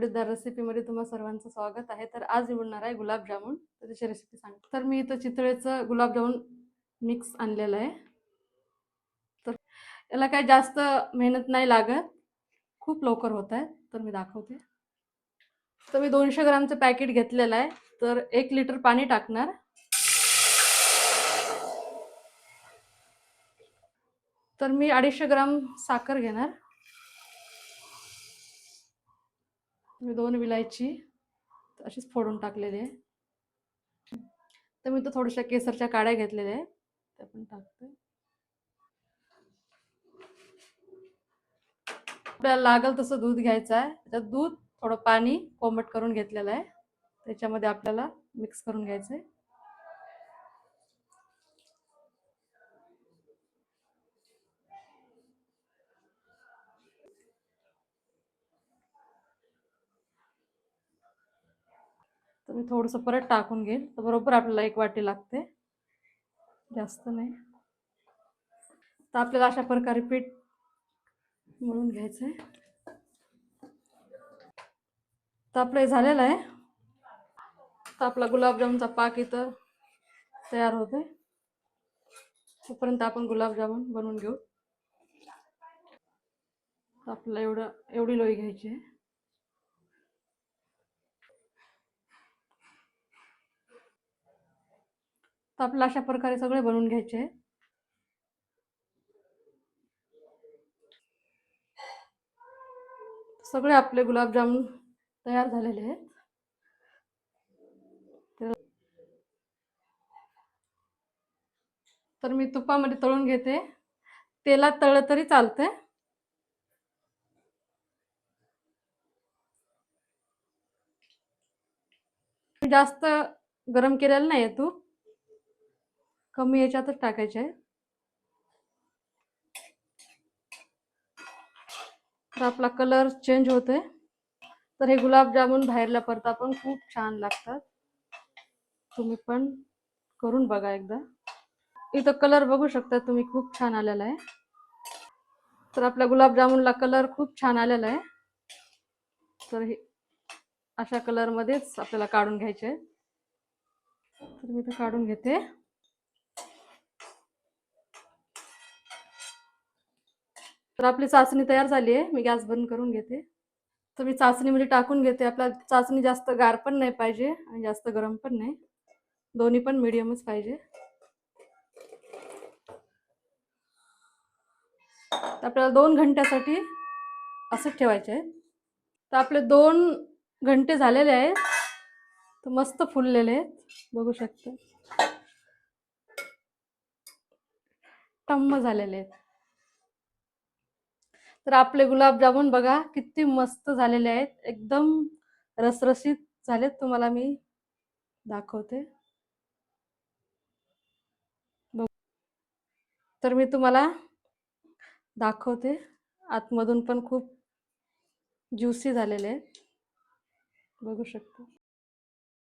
आवडीदार रेसिपीमध्ये तुम्हा सर्वांचं स्वागत आहे. तर आज मी बनवणार आहे गुलाबजामुन. तर त्याची रेसिपी सांगते. तर मी इथं चितळेचं गुलाबजामुन मिक्स आणलेलं आहे. तर याला काही जास्त मेहनत नाही लागत, खूप लवकर होत आहे. तर मी दाखवते. तर मी 200 ग्रामचं पॅकेट घेतलेलं आहे. तर 1 लिटर पाणी टाकणार. तर मी 250 ग्राम साखर घेणार. मी 2 विलायची अशीच फोडून टाकलेली आहे. तर मी तो थोड्याशा केसरच्या काड्या घेतलेल्या आहे, त्या पण टाकते. आपल्याला लागल तसं दूध घ्यायचं आहे. त्याच्यात दूध, थोडं पाणी कोमट करून घेतलेलं आहे. त्याच्यामध्ये आपल्याला मिक्स करून घ्यायचं आहे. तर मी थोडंसं परत टाकून घेईल. तर बरोबर आपल्याला 1 वाटी लागते, जास्त नाही. तर आपल्याला अशा प्रकारे पीठ मळून घ्यायचं आहे. तर आपलं हे झालेलं आहे. तर आपला गुलाबजामुनचा पाक इथं तयार होतोय. तोपर्यंत आपण गुलाबजामुन बनवून घेऊ. तर आपल्याला एवढी लोई घ्यायची आहे. तर आपल्याला अशा प्रकारे सगळे बनवून घ्यायचे आहे. सगळे आपले गुलाबजामुन तयार झालेले आहेत. तर मी तुपामध्ये तळून घेते. तेलात तळलं तरी चालतंय. जास्त गरम केलेलं नाही आहे तूप, कमी याच्यातच टाकायचे आहे. तर आपला कलर चेंज होतोय. तर हे गुलाबजामुन बाहेरला परता पण खूप छान लागतात. तुम्ही पण करून बघा एकदा. इथं कलर बघू शकता तुम्ही, खूप छान आलेला आहे. तर आपल्या गुलाबजामुनला कलर खूप छान आलेला आहे. तर हे अशा कलरमध्येच आपल्याला काढून घ्यायचे आहे. तर मी इथं काढून घेते. तर आपली चाचणी तयार झाली आहे. मी गॅस बंद करून घेते. तर मी चाचणीमध्ये टाकून घेते. आपला चाचणी जास्त गार पण नाही पाहिजे आणि जास्त गरम पण नाही, दोन्ही पण मीडियमच पाहिजे. तर आपल्याला 2 घंट्यासाठी असंच ठेवायचे आहे. तर आपले 2 घंटे झालेले आहेत. तर मस्त फुललेले आहेत, बघू शकता. टम्म झालेले आहेत. तर आपले गुलाबजामुन बघा किती मस्त झालेले आहेत, एकदम रसरशीत झालेत. तुम्हाला मी दाखवते. तर मी तुम्हाला दाखवते. आतमधून पण खूप ज्युसी झालेले आहेत, बघू शकता.